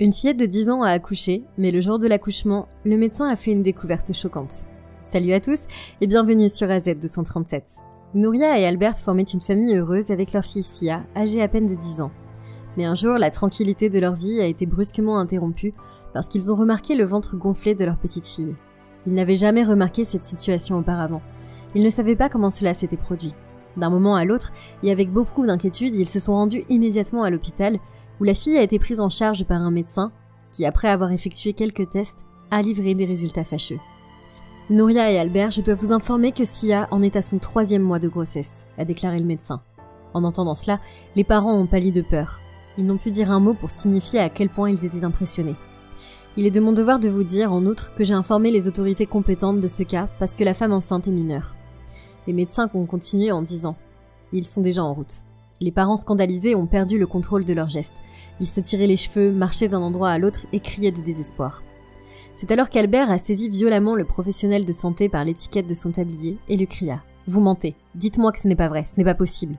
Une fillette de 10 ans a accouché, mais le jour de l'accouchement, le médecin a fait une découverte choquante. Salut à tous et bienvenue sur AZ237. Nouria et Albert formaient une famille heureuse avec leur fille Sia, âgée à peine de 10 ans. Mais un jour, la tranquillité de leur vie a été brusquement interrompue lorsqu'ils ont remarqué le ventre gonflé de leur petite fille. Ils n'avaient jamais remarqué cette situation auparavant. Ils ne savaient pas comment cela s'était produit. D'un moment à l'autre, et avec beaucoup d'inquiétude, ils se sont rendus immédiatement à l'hôpital, où la fille a été prise en charge par un médecin, qui, après avoir effectué quelques tests, a livré des résultats fâcheux. Nouria et Albert, je dois vous informer que Sia en est à son 3e mois de grossesse, a déclaré le médecin. En entendant cela, les parents ont pâli de peur. Ils n'ont pu dire un mot pour signifier à quel point ils étaient impressionnés. Il est de mon devoir de vous dire, en outre, que j'ai informé les autorités compétentes de ce cas parce que la femme enceinte est mineure. Les médecins ont continué en disant « Ils sont déjà en route ». Les parents scandalisés ont perdu le contrôle de leurs gestes. Ils se tiraient les cheveux, marchaient d'un endroit à l'autre et criaient de désespoir. C'est alors qu'Albert a saisi violemment le professionnel de santé par l'étiquette de son tablier et lui cria « Vous mentez, dites-moi que ce n'est pas vrai, ce n'est pas possible ».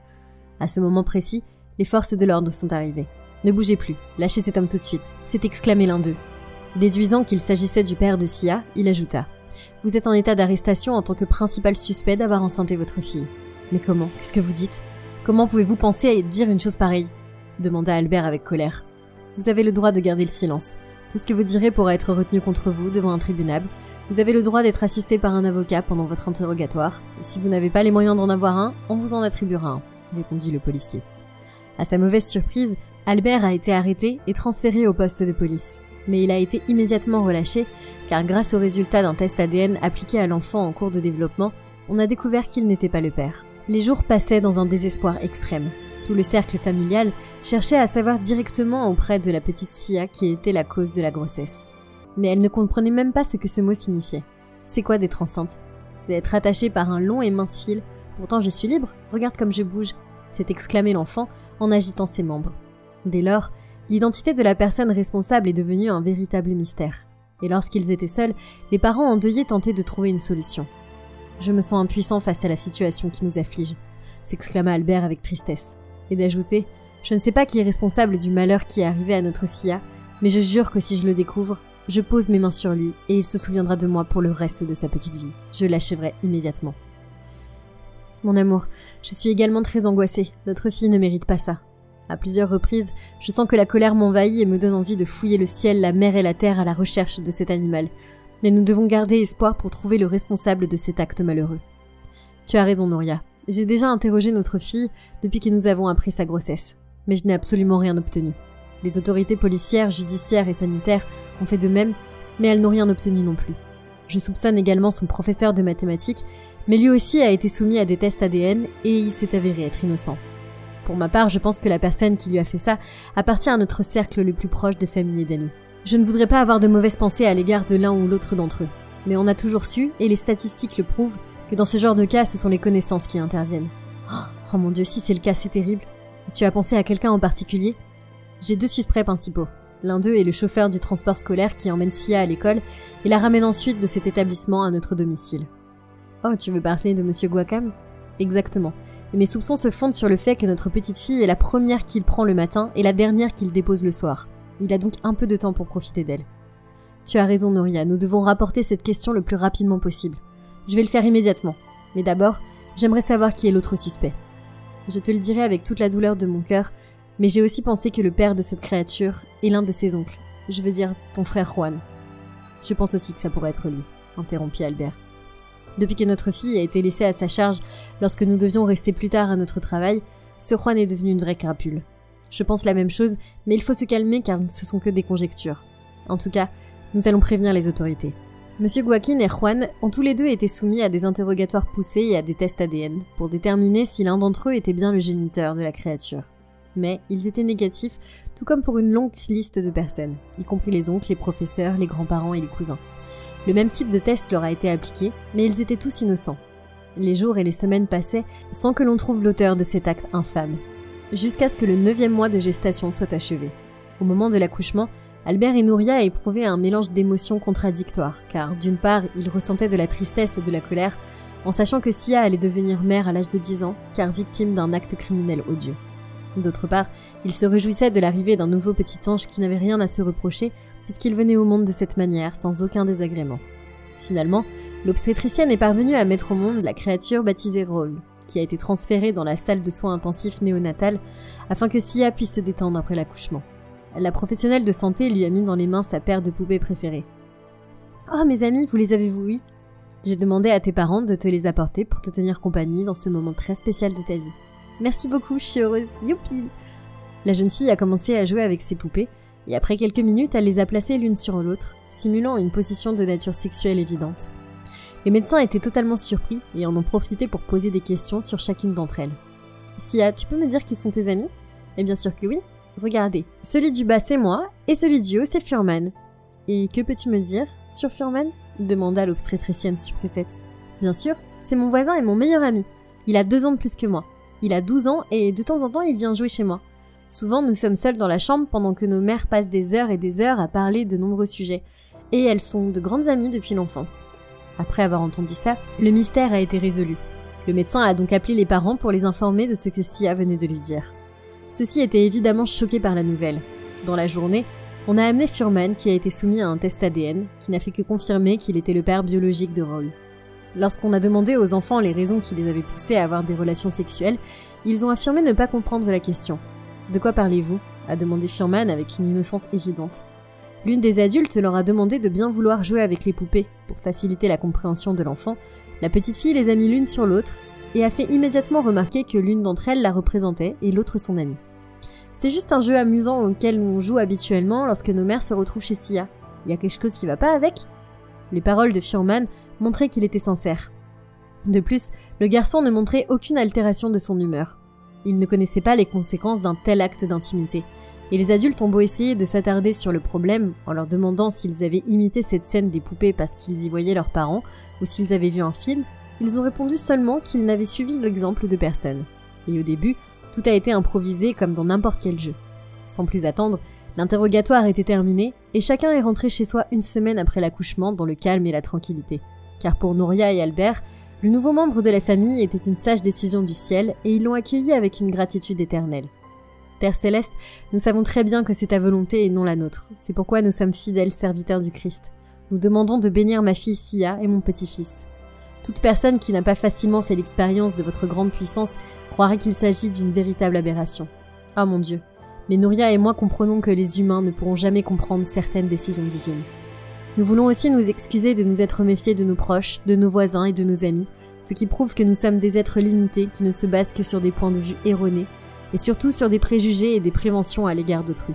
À ce moment précis, les forces de l'ordre sont arrivées. « Ne bougez plus, lâchez cet homme tout de suite », s'est exclamé l'un d'eux. Déduisant qu'il s'agissait du père de Sia, il ajouta « Vous êtes en état d'arrestation en tant que principal suspect d'avoir enceinté votre fille. »« Mais comment? Qu'est-ce que vous dites? Comment pouvez-vous penser à dire une chose pareille ?» demanda Albert avec colère. « Vous avez le droit de garder le silence. Tout ce que vous direz pourra être retenu contre vous devant un tribunal. Vous avez le droit d'être assisté par un avocat pendant votre interrogatoire. Et si vous n'avez pas les moyens d'en avoir un, on vous en attribuera un, » répondit le policier. À sa mauvaise surprise, Albert a été arrêté et transféré au poste de police. Mais il a été immédiatement relâché, car grâce au résultat d'un test ADN appliqué à l'enfant en cours de développement, on a découvert qu'il n'était pas le père. Les jours passaient dans un désespoir extrême. Tout le cercle familial cherchait à savoir directement auprès de la petite Sia qui était la cause de la grossesse. Mais elle ne comprenait même pas ce que ce mot signifiait. C'est quoi d'être enceinte? C'est être attachée par un long et mince fil. Pourtant je suis libre, regarde comme je bouge, s'est exclamé l'enfant en agitant ses membres. Dès lors, l'identité de la personne responsable est devenue un véritable mystère. Et lorsqu'ils étaient seuls, les parents endeuillés tentaient de trouver une solution. « Je me sens impuissant face à la situation qui nous afflige », s'exclama Albert avec tristesse. Et d'ajouter « Je ne sais pas qui est responsable du malheur qui est arrivé à notre Sia, mais je jure que si je le découvre, je pose mes mains sur lui et il se souviendra de moi pour le reste de sa petite vie. Je l'achèverai immédiatement. » Mon amour, je suis également très angoissée. Notre fille ne mérite pas ça. À plusieurs reprises, je sens que la colère m'envahit et me donne envie de fouiller le ciel, la mer et la terre à la recherche de cet animal. Mais nous devons garder espoir pour trouver le responsable de cet acte malheureux. Tu as raison, Nouria. J'ai déjà interrogé notre fille depuis que nous avons appris sa grossesse. Mais je n'ai absolument rien obtenu. Les autorités policières, judiciaires et sanitaires ont fait de même, mais elles n'ont rien obtenu non plus. Je soupçonne également son professeur de mathématiques, mais lui aussi a été soumis à des tests ADN et il s'est avéré être innocent. Pour ma part, je pense que la personne qui lui a fait ça appartient à notre cercle le plus proche de famille et d'amis. Je ne voudrais pas avoir de mauvaises pensées à l'égard de l'un ou l'autre d'entre eux. Mais on a toujours su, et les statistiques le prouvent, que dans ce genre de cas, ce sont les connaissances qui interviennent. Oh mon Dieu, si c'est le cas, c'est terrible. Et tu as pensé à quelqu'un en particulier? J'ai 2 suspects principaux. L'un d'eux est le chauffeur du transport scolaire qui emmène Sia à l'école et la ramène ensuite de cet établissement à notre domicile. Oh, tu veux parler de Monsieur Guacam? Exactement. Et mes soupçons se fondent sur le fait que notre petite fille est la première qu'il prend le matin et la dernière qu'il dépose le soir. Il a donc un peu de temps pour profiter d'elle. Tu as raison, Nouria, nous devons rapporter cette question le plus rapidement possible. Je vais le faire immédiatement. Mais d'abord, j'aimerais savoir qui est l'autre suspect. Je te le dirai avec toute la douleur de mon cœur, mais j'ai aussi pensé que le père de cette créature est l'un de ses oncles. Je veux dire, ton frère Juan. Je pense aussi que ça pourrait être lui, interrompit Albert. Depuis que notre fille a été laissée à sa charge lorsque nous devions rester plus tard à notre travail, ce Juan est devenu une vraie crapule. Je pense la même chose, mais il faut se calmer car ce sont que des conjectures. En tout cas, nous allons prévenir les autorités. Monsieur Guaquin et Juan ont tous les deux été soumis à des interrogatoires poussés et à des tests ADN pour déterminer si l'un d'entre eux était bien le géniteur de la créature. Mais ils étaient négatifs, tout comme pour une longue liste de personnes, y compris les oncles, les professeurs, les grands-parents et les cousins. Le même type de test leur a été appliqué, mais ils étaient tous innocents. Les jours et les semaines passaient sans que l'on trouve l'auteur de cet acte infâme. Jusqu'à ce que le 9e mois de gestation soit achevé. Au moment de l'accouchement, Albert et Nouria éprouvaient un mélange d'émotions contradictoires, car d'une part, ils ressentaient de la tristesse et de la colère, en sachant que Sia allait devenir mère à l'âge de 10 ans, car victime d'un acte criminel odieux. D'autre part, il se réjouissait de l'arrivée d'un nouveau petit ange qui n'avait rien à se reprocher puisqu'il venait au monde de cette manière, sans aucun désagrément. Finalement, l'obstétricienne est parvenue à mettre au monde la créature baptisée Raoul, qui a été transférée dans la salle de soins intensifs néonatale afin que Sia puisse se détendre après l'accouchement. La professionnelle de santé lui a mis dans les mains sa paire de poupées préférées. « Oh, mes amis, vous les avez-vous eues ? J'ai demandé à tes parents de te les apporter pour te tenir compagnie dans ce moment très spécial de ta vie. Merci beaucoup, je suis heureuse, youpi !» La jeune fille a commencé à jouer avec ses poupées, et après quelques minutes, elle les a placées l'une sur l'autre, simulant une position de nature sexuelle évidente. Les médecins étaient totalement surpris et en ont profité pour poser des questions sur chacune d'entre elles. « Sia, tu peux me dire qui sont tes amis ?»« Eh bien sûr que oui. Regardez, celui du bas c'est moi, et celui du haut c'est Furman. »« Et que peux-tu me dire sur Furman ?» demanda l'obstétricienne stupéfaite. « Bien sûr, c'est mon voisin et mon meilleur ami. Il a 2 ans de plus que moi. Il a 12 ans et de temps en temps il vient jouer chez moi. Souvent nous sommes seuls dans la chambre pendant que nos mères passent des heures et des heures à parler de nombreux sujets. Et elles sont de grandes amies depuis l'enfance. » Après avoir entendu ça, le mystère a été résolu. Le médecin a donc appelé les parents pour les informer de ce que Sia venait de lui dire. Ceux-ci étaient évidemment choqués par la nouvelle. Dans la journée, on a amené Furman qui a été soumis à un test ADN qui n'a fait que confirmer qu'il était le père biologique de Raoul. Lorsqu'on a demandé aux enfants les raisons qui les avaient poussés à avoir des relations sexuelles, ils ont affirmé ne pas comprendre la question. « De quoi parlez-vous » a demandé Furman avec une innocence évidente. L'une des adultes leur a demandé de bien vouloir jouer avec les poupées. Pour faciliter la compréhension de l'enfant, la petite fille les a mis l'une sur l'autre et a fait immédiatement remarquer que l'une d'entre elles la représentait et l'autre son amie. C'est juste un jeu amusant auquel on joue habituellement lorsque nos mères se retrouvent chez Sia. Il y a quelque chose qui va pas avec ? Les paroles de Furman montraient qu'il était sincère. De plus, le garçon ne montrait aucune altération de son humeur. Il ne connaissait pas les conséquences d'un tel acte d'intimité. Et les adultes ont beau essayer de s'attarder sur le problème en leur demandant s'ils avaient imité cette scène des poupées parce qu'ils y voyaient leurs parents ou s'ils avaient vu un film, ils ont répondu seulement qu'ils n'avaient suivi l'exemple de personne. Et au début, tout a été improvisé comme dans n'importe quel jeu. Sans plus attendre, l'interrogatoire était terminé et chacun est rentré chez soi une semaine après l'accouchement dans le calme et la tranquillité. Car pour Nouria et Albert, le nouveau membre de la famille était une sage décision du ciel et ils l'ont accueilli avec une gratitude éternelle. Père Céleste, nous savons très bien que c'est ta volonté et non la nôtre. C'est pourquoi nous sommes fidèles serviteurs du Christ. Nous demandons de bénir ma fille Sia et mon petit-fils. Toute personne qui n'a pas facilement fait l'expérience de votre grande puissance croirait qu'il s'agit d'une véritable aberration. Ah mon Dieu, mais Nouria et moi comprenons que les humains ne pourront jamais comprendre certaines décisions divines. Nous voulons aussi nous excuser de nous être méfiés de nos proches, de nos voisins et de nos amis, ce qui prouve que nous sommes des êtres limités qui ne se basent que sur des points de vue erronés, et surtout sur des préjugés et des préventions à l'égard d'autrui.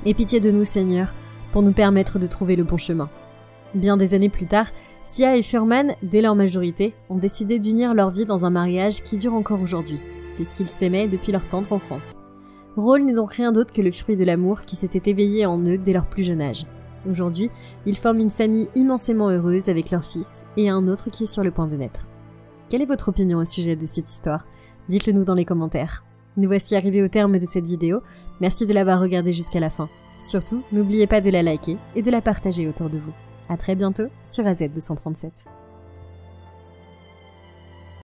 Aie pitié de nous, Seigneur, pour nous permettre de trouver le bon chemin. Bien des années plus tard, Sia et Furman, dès leur majorité, ont décidé d'unir leur vie dans un mariage qui dure encore aujourd'hui, puisqu'ils s'aimaient depuis leur tendre enfance. Raoul n'est donc rien d'autre que le fruit de l'amour qui s'était éveillé en eux dès leur plus jeune âge. Aujourd'hui, ils forment une famille immensément heureuse avec leur fils et un autre qui est sur le point de naître. Quelle est votre opinion au sujet de cette histoire ? Dites-le nous dans les commentaires. Nous voici arrivés au terme de cette vidéo, merci de l'avoir regardée jusqu'à la fin. Surtout, n'oubliez pas de la liker et de la partager autour de vous. À très bientôt sur AZ237.